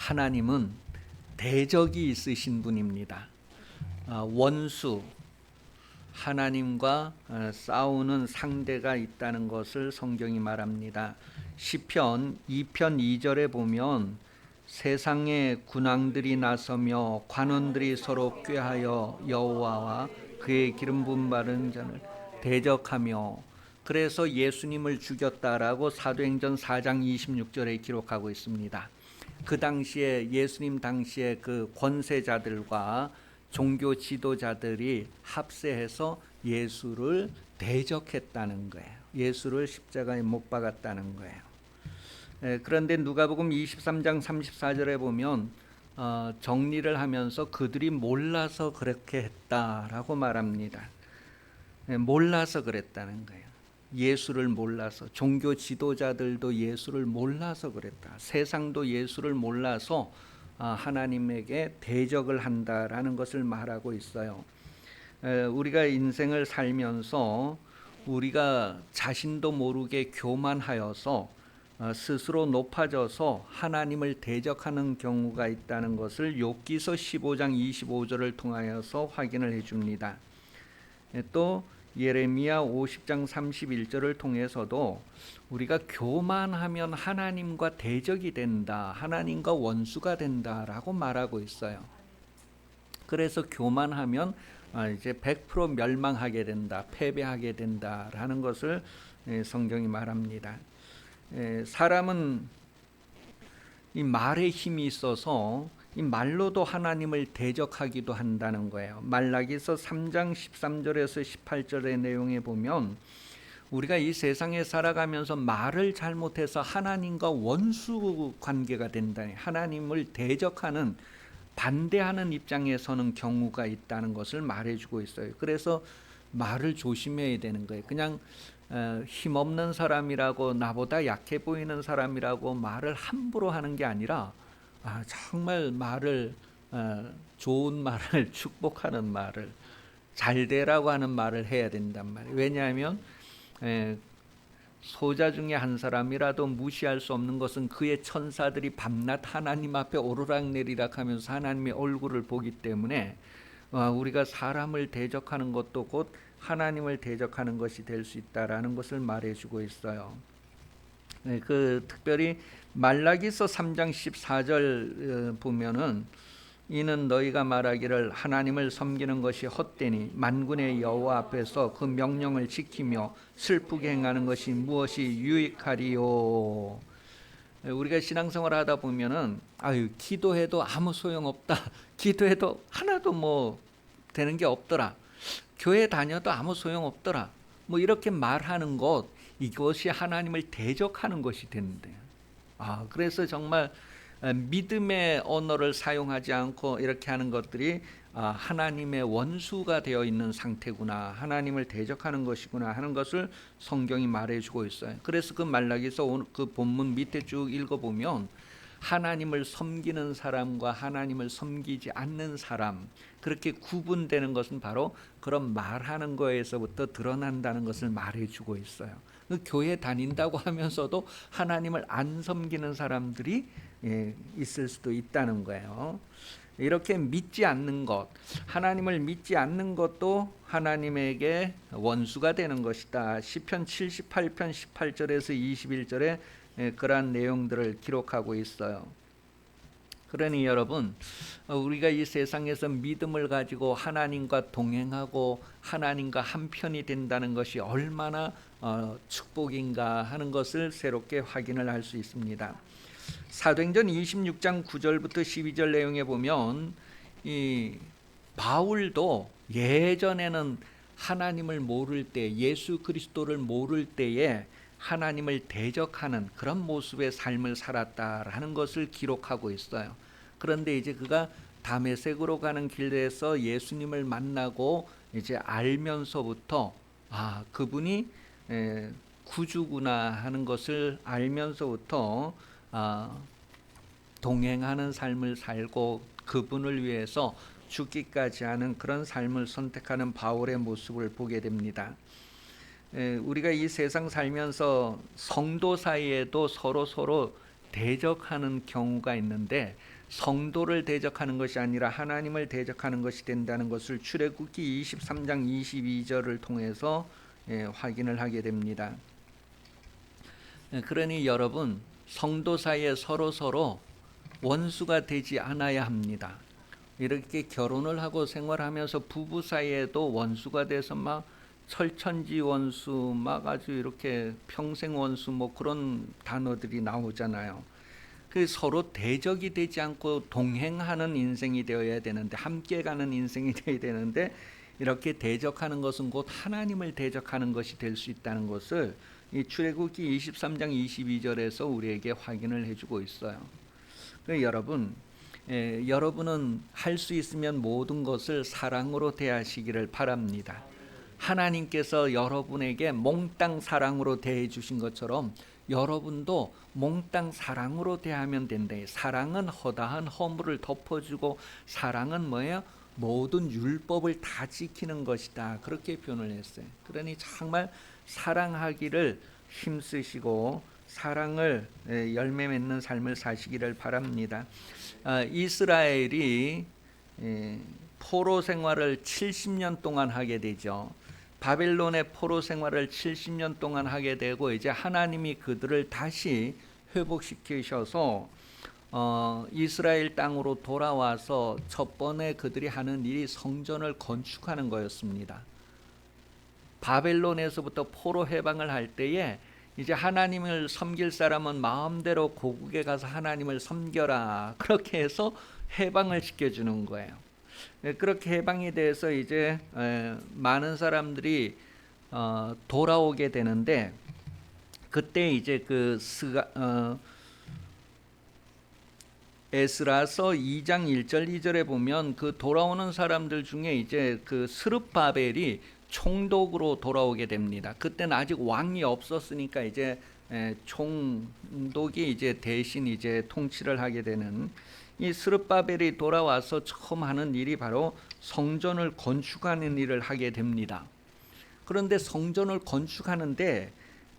하나님은 대적이 있으신 분입니다. 원수, 하나님과 싸우는 상대가 있다는 것을 성경이 말합니다. 시편 2편 2절에 보면 세상의 군왕들이 나서며 관원들이 서로 꾀하여 여호와와 그의 기름 부은 바른 자를 대적하며, 그래서 예수님을 죽였다라고 사도행전 4장 26절에 기록하고 있습니다. 그 당시에 예수님 당시에 그 권세자들과 종교 지도자들이 합세해서 예수를 대적했다는 거예요. 예수를 십자가에 못 박았다는 거예요. 그런데 누가복음 23장 34절에 보면 정리를 하면서 그들이 몰라서 그렇게 했다라고 말합니다. 몰라서 그랬다는 거예요. 예수를 몰라서, 종교 지도자들도 예수를 몰라서 그랬다. 세상도 예수를 몰라서 하나님에게 대적을 한다라는 것을 말하고 있어요. 우리가 인생을 살면서 우리가 자신도 모르게 교만하여서 스스로 높아져서 하나님을 대적하는 경우가 있다는 것을 욥기서 15장 25절을 통하여서 확인을 해줍니다. 또 예레미야 50장 31절을 통해서도 우리가 교만하면 하나님과 대적이 된다, 하나님과 원수가 된다라고 말하고 있어요. 그래서 교만하면 이제 100% 멸망하게 된다, 패배하게 된다라는 것을 성경이 말합니다. 사람은 이 말에 힘이 있어서 이 말로도 하나님을 대적하기도 한다는 거예요. 말라기서 3장 13절에서 18절의 내용에 보면 우리가 이 세상에 살아가면서 말을 잘못해서 하나님과 원수 관계가 된다, 하나님을 대적하는, 반대하는 입장에 서는 경우가 있다는 것을 말해주고 있어요. 그래서 말을 조심해야 되는 거예요. 그냥 힘없는 사람이라고, 나보다 약해 보이는 사람이라고 말을 함부로 하는 게 아니라 정말 말을, 좋은 말을, 축복하는 말을, 잘 되라고 하는 말을 해야 된단 말이에요. 왜냐하면 소자 중에 한 사람이라도 무시할 수 없는 것은 그의 천사들이 밤낮 하나님 앞에 오르락내리락 하면서 하나님의 얼굴을 보기 때문에 우리가 사람을 대적하는 것도 곧 하나님을 대적하는 것이 될 수 있다라는 것을 말해주고 있어요. 특별히 말라기서 3장 14절 보면은 이는 너희가 말하기를 하나님을 섬기는 것이 헛되니 만군의 여호와 앞에서 그 명령을 지키며 슬프게 행하는 것이 무엇이 유익하리요. 우리가 신앙생활 하다 보면은 기도해도 아무 소용없다, 기도해도 하나도 뭐 되는 게 없더라, 교회 다녀도 아무 소용없더라, 뭐 이렇게 말하는 것, 이것이 하나님을 대적하는 것이 되는데, 그래서 정말 믿음의 언어를 사용하지 않고 이렇게 하는 것들이 하나님의 원수가 되어 있는 상태구나, 하나님을 대적하는 것이구나 하는 것을 성경이 말해주고 있어요. 그래서 그 말라기서 그 본문 밑에 쭉 읽어보면 하나님을 섬기는 사람과 하나님을 섬기지 않는 사람, 그렇게 구분되는 것은 바로 그런 말하는 거에서부터 드러난다는 것을 말해주고 있어요. 그 교회 다닌다고 하면서도 하나님을 안 섬기는 사람들이 있을 수도 있다는 거예요. 이렇게 믿지 않는 것, 하나님을 믿지 않는 것도 하나님에게 원수가 되는 것이다. 시편 78편 18절에서 21절에 그러한 내용들을 기록하고 있어요. 그러니 여러분, 우리가 이 세상에서 믿음을 가지고 하나님과 동행하고 하나님과 한편이 된다는 것이 얼마나 축복인가 하는 것을 새롭게 확인을 할 수 있습니다. 사도행전 26장 9절부터 12절 내용에 보면 이 바울도 예전에는 하나님을 모를 때, 예수 그리스도를 모를 때에 하나님을 대적하는 그런 모습의 삶을 살았다라는 것을 기록하고 있어요. 그런데 이제 그가 다메섹으로 가는 길에서 예수님을 만나고 이제 알면서부터 그분이 구주구나 하는 것을 알면서부터 동행하는 삶을 살고 그분을 위해서 죽기까지 하는 그런 삶을 선택하는 바울의 모습을 보게 됩니다. 우리가 이 세상 살면서 성도 사이에도 서로 대적하는 경우가 있는데 성도를 대적하는 것이 아니라 하나님을 대적하는 것이 된다는 것을 출애굽기 23장 22절을 통해서 확인을 하게 됩니다. 그러니 여러분, 성도 사이에 서로 원수가 되지 않아야 합니다. 이렇게 결혼을 하고 생활하면서 부부 사이에도 원수가 돼서 막 철천지 원수, 막 아주 이렇게 평생 원수, 뭐 그런 단어들이 나오잖아요. 그 서로 대적이 되지 않고 동행하는 인생이 되어야 되는데, 함께 가는 인생이 되어야 되는데, 이렇게 대적하는 것은 곧 하나님을 대적하는 것이 될 수 있다는 것을 이 출애굽기 23장 22절에서 우리에게 확인을 해주고 있어요. 여러분, 여러분은 할 수 있으면 모든 것을 사랑으로 대하시기를 바랍니다. 하나님께서 여러분에게 몽땅 사랑으로 대해 주신 것처럼 여러분도 몽땅 사랑으로 대하면 된다. 사랑은 허다한 허물을 덮어주고, 사랑은 뭐예요? 모든 율법을 다 지키는 것이다. 그렇게 표현을 했어요. 그러니 정말 사랑하기를 힘쓰시고 사랑을 열매 맺는 삶을 사시기를 바랍니다. 이스라엘이 포로 생활을 70년 동안 하게 되죠. 바벨론의 포로 생활을 70년 동안 하게 되고, 이제 하나님이 그들을 다시 회복시키셔서 이스라엘 땅으로 돌아와서 첫 번에 그들이 하는 일이 성전을 건축하는 거였습니다. 바벨론에서부터 포로 해방을 할 때에 이제 하나님을 섬길 사람은 마음대로 고국에 가서 하나님을 섬겨라, 그렇게 해서 해방을 시켜주는 거예요. 그렇게 해방이 돼서 이제 많은 사람들이 돌아오게 되는데, 그때 이제 에스라서 2장 1절 2절에 보면 그 돌아오는 사람들 중에 이제 그 스룹바벨이 총독으로 돌아오게 됩니다. 그때는 아직 왕이 없었으니까 이제 총독이 이제 대신 이제 통치를 하게 되는, 이 스룹바벨이 돌아와서 처음 하는 일이 바로 성전을 건축하는 일을 하게 됩니다. 그런데 성전을 건축하는데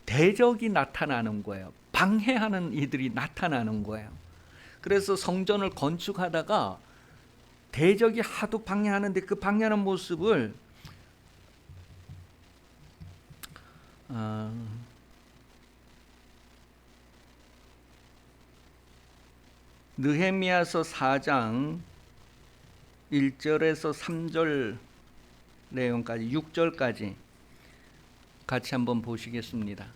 대적이 나타나는 거예요. 방해하는 이들이 나타나는 거예요. 그래서 성전을 건축하다가 대적이 하도 방해하는데, 그 방해하는 모습을 느헤미야서 4장 1절에서 3절 내용까지 6절까지 같이 한번 보시겠습니다.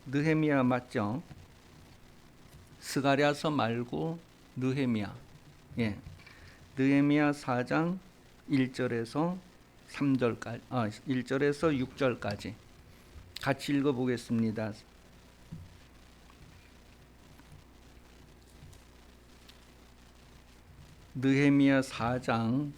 느헤미야 맞죠? 스가랴서 말고 느헤미야. 느헤미야 4장 1절에서 3절까지, 1절에서 6절까지 같이 읽어보겠습니다. 느헤미야 4장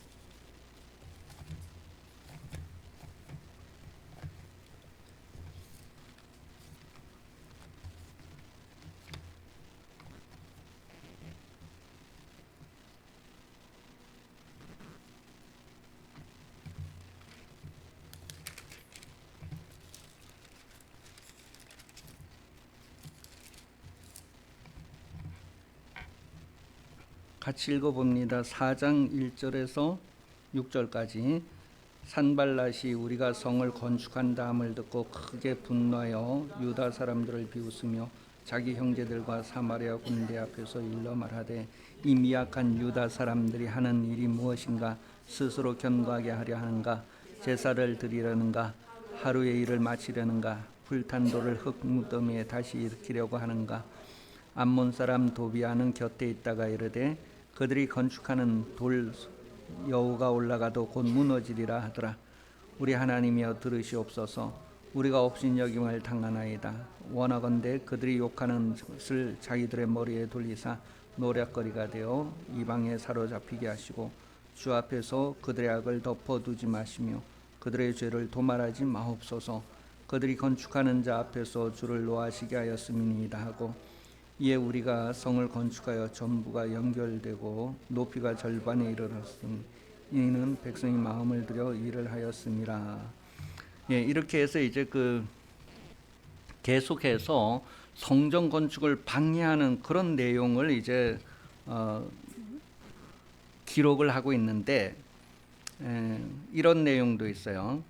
같이 읽어봅니다. 4장 1절에서 6절까지. 산발랏이 우리가 성을 건축한 다음을 듣고 크게 분노하여 유다 사람들을 비웃으며 자기 형제들과 사마리아 군대 앞에서 일러 말하되, 이 미약한 유다 사람들이 하는 일이 무엇인가? 스스로 견고하게 하려 하는가? 제사를 드리려는가? 하루의 일을 마치려는가? 불탄 돌을 흙무더미에 다시 일으키려고 하는가? 암몬 사람 도비아는 곁에 있다가 이르되, 그들이 건축하는 돌 여우가 올라가도 곧 무너지리라 하더라. 우리 하나님이여 들으시옵소서. 우리가 업신여김을 당하나이다. 원하건대 그들이 욕하는 것을 자기들의 머리에 돌리사 노략거리가 되어 이방에 사로잡히게 하시고, 주 앞에서 그들의 악을 덮어두지 마시며 그들의 죄를 도말하지 마옵소서. 그들이 건축하는 자 앞에서 주를 노하시게 하였음이니이다 하고, 이에 우리가 성을 건축하여 전부가 연결되고 높이가 절반에 이르렀음. 이는 백성이 마음을 들여 일을 하였음이라. 이렇게 해서 이제 그 계속해서 성전 건축을 방해하는 그런 내용을 이제 기록을 하고 있는데 이런 내용도 있어요.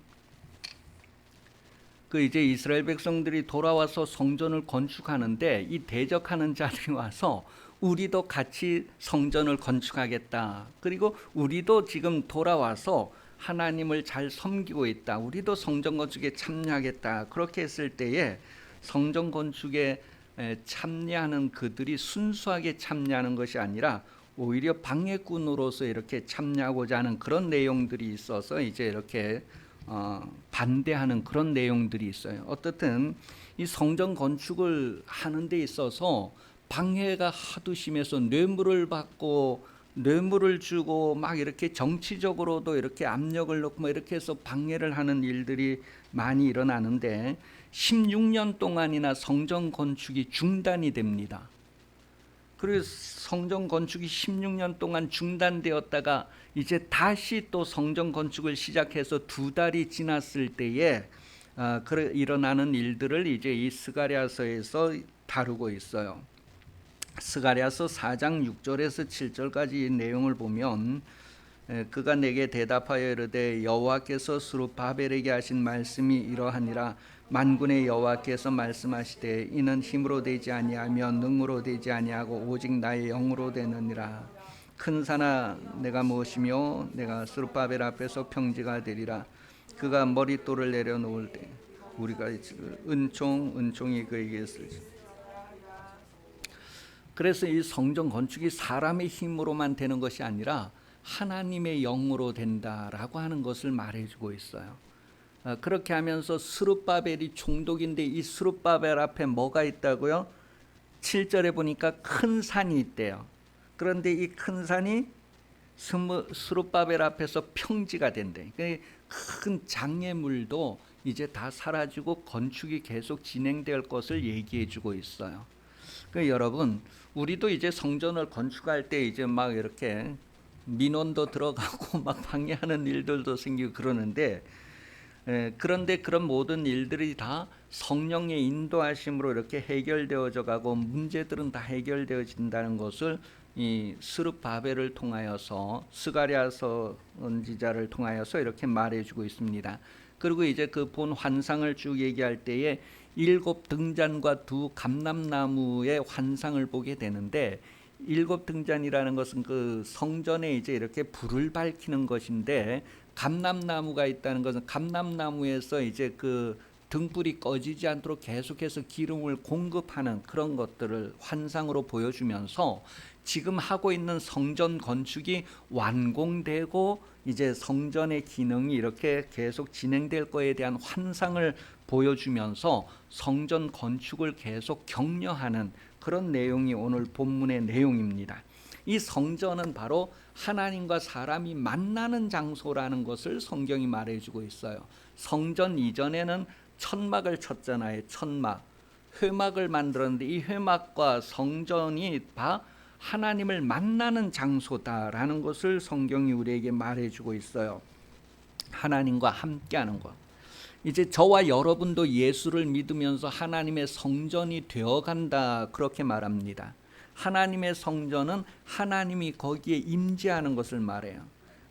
그 이제 이스라엘 백성들이 돌아와서 성전을 건축하는데 이 대적하는 자들이 와서 우리도 같이 성전을 건축하겠다. 그리고 우리도 지금 돌아와서 하나님을 잘 섬기고 있다. 우리도 성전 건축에 참여하겠다. 그렇게 했을 때에 성전 건축에 참여하는 그들이 순수하게 참여하는 것이 아니라 오히려 방해꾼으로서 이렇게 참여하고자 하는 그런 내용들이 있어서 이제 이렇게 반대하는 그런 내용들이 있어요. 어떻든 이 성전 건축을 하는 데 있어서 방해가 하도 심해서 뇌물을 받고 뇌물을 주고 막 이렇게 정치적으로도 이렇게 압력을 넣고 뭐 이렇게 해서 방해를 하는 일들이 많이 일어나는데 16년 동안이나 성전 건축이 중단이 됩니다. 그리고 성전 건축이 16년 동안 중단되었다가 이제 다시 또 성전 건축을 시작해서 2달이 지났을 때에 일어나는 일들을 이제 이 스가랴서에서 다루고 있어요. 스가랴서 4장 6절에서 7절까지 내용을 보면 그가 내게 대답하여 이르되 여호와께서 스룹바벨에게 하신 말씀이 이러하니라. 만군의 여호와께서 말씀하시되 이는 힘으로 되지 아니하며 능으로 되지 아니하고 오직 나의 영으로 되느니라. 큰 산아 내가 무엇이며 내가 스룹바벨 앞에서 평지가 되리라. 그가 머릿돌을 내려놓을 때 우리가 은총이 그에게 있을지. 그래서 이 성전 건축이 사람의 힘으로만 되는 것이 아니라 하나님의 영으로 된다라고 하는 것을 말해주고 있어요. 그렇게 하면서 스룹바벨이 총독인데 이 스룹바벨 앞에 뭐가 있다고요? 7절에 보니까 큰 산이 있대요. 그런데 이 큰 산이 스룹바벨 앞에서 평지가 된대. 큰 장애물도 이제 다 사라지고 건축이 계속 진행될 것을 얘기해주고 있어요. 여러분, 우리도 이제 성전을 건축할 때 이제 막 이렇게 민원도 들어가고 막 방해하는 일들도 생기고 그러는데, 그런데 그런 모든 일들이 다 성령의 인도하심으로 이렇게 해결되어져 가고 문제들은 다 해결되어진다는 것을 이 스룹바벨을 통하여서 스가랴서 선지자를 통하여서 이렇게 말해주고 있습니다. 그리고 이제 그 본 환상을 쭉 얘기할 때에 7 등잔과 2 감람나무의 환상을 보게 되는데 7 등잔이라는 것은 그 성전에 이제 이렇게 불을 밝히는 것인데 감람나무가 있다는 것은 감람나무에서 이제 그 등불이 꺼지지 않도록 계속해서 기름을 공급하는 그런 것들을 환상으로 보여주면서 지금 하고 있는 성전 건축이 완공되고 이제 성전의 기능이 이렇게 계속 진행될 거에 대한 환상을 보여주면서 성전 건축을 계속 격려하는 그런 내용이 오늘 본문의 내용입니다. 이 성전은 바로 하나님과 사람이 만나는 장소라는 것을 성경이 말해주고 있어요. 성전 이전에는 천막을 쳤잖아요. 천막, 회막을 만들었는데 이 회막과 성전이 다 하나님을 만나는 장소다라는 것을 성경이 우리에게 말해주고 있어요. 하나님과 함께하는 것. 이제 저와 여러분도 예수를 믿으면서 하나님의 성전이 되어간다 그렇게 말합니다. 하나님의 성전은 하나님이 거기에 임재하는 것을 말해요.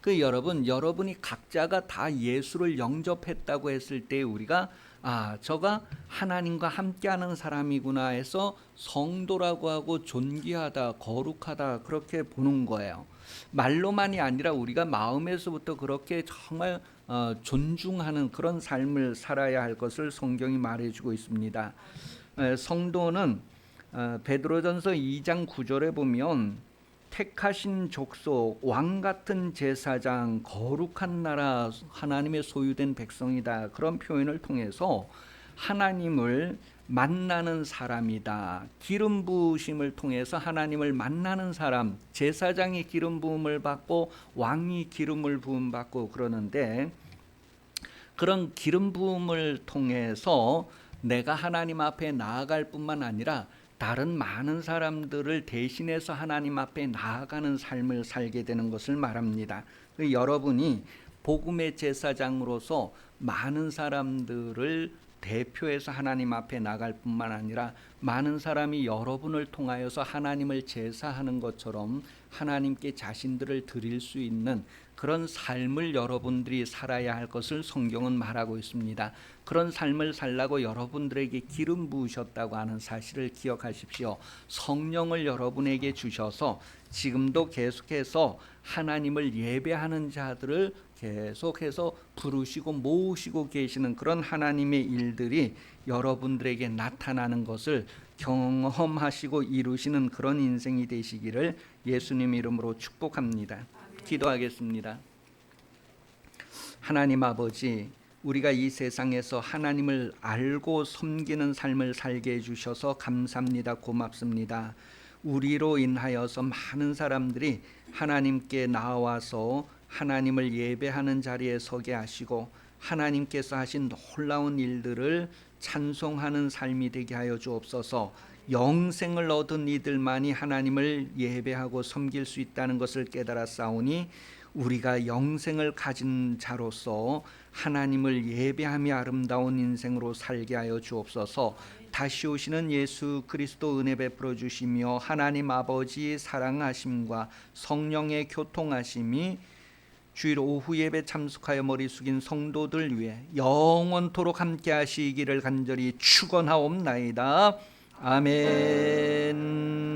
여러분이 각자가 다 예수를 영접했다고 했을 때 우리가 저가 하나님과 함께하는 사람이구나 해서 성도라고 하고 존귀하다, 거룩하다 그렇게 보는 거예요. 말로만이 아니라 우리가 마음에서부터 그렇게 정말 존중하는 그런 삶을 살아야 할 것을 성경이 말해주고 있습니다. 성도는 베드로전서 2장 9절에 보면 택하신 족속, 왕같은 제사장, 거룩한 나라, 하나님의 소유된 백성이다. 그런 표현을 통해서 하나님을 만나는 사람이다. 기름 부으심을 통해서 하나님을 만나는 사람, 제사장이 기름 부음을 받고 왕이 기름을 부음 받고 그러는데 그런 기름 부음을 통해서 내가 하나님 앞에 나아갈 뿐만 아니라 다른 많은 사람들을 대신해서 하나님 앞에 나아가는 삶을 살게 되는 것을 말합니다. 여러분이 복음의 제사장으로서 많은 사람들을 대표해서 하나님 앞에 나갈 뿐만 아니라 많은 사람이 여러분을 통하여서 하나님을 제사하는 것처럼 하나님께 자신들을 드릴 수 있는 그런 삶을 여러분들이 살아야 할 것을 성경은 말하고 있습니다. 그런 삶을 살라고 여러분들에게 기름 부으셨다고 하는 사실을 기억하십시오. 성령을 여러분에게 주셔서 지금도 계속해서 하나님을 예배하는 자들을 계속해서 부르시고 모으시고 계시는 그런 하나님의 일들이 여러분들에게 나타나는 것을 경험하시고 이루시는 그런 인생이 되시기를 예수님 이름으로 축복합니다. 기도하겠습니다. 하나님 아버지, 우리가 이 세상에서 하나님을 알고 섬기는 삶을 살게 해주셔서 감사합니다. 고맙습니다. 우리로 인하여서 많은 사람들이 하나님께 나와서 하나님을 예배하는 자리에 서게 하시고 하나님께서 하신 놀라운 일들을 찬송하는 삶이 되게 하여 주옵소서. 영생을 얻은 이들만이 하나님을 예배하고 섬길 수 있다는 것을 깨달았사오니 우리가 영생을 가진 자로서 하나님을 예배하며 아름다운 인생으로 살게 하여 주옵소서. 다시 오시는 예수 그리스도 은혜 베풀어 주시며 하나님 아버지의 사랑하심과 성령의 교통하심이 주일 오후 예배 참석하여 머리 숙인 성도들 위해 영원토록 함께 하시기를 간절히 축원하옵나이다. 아멘.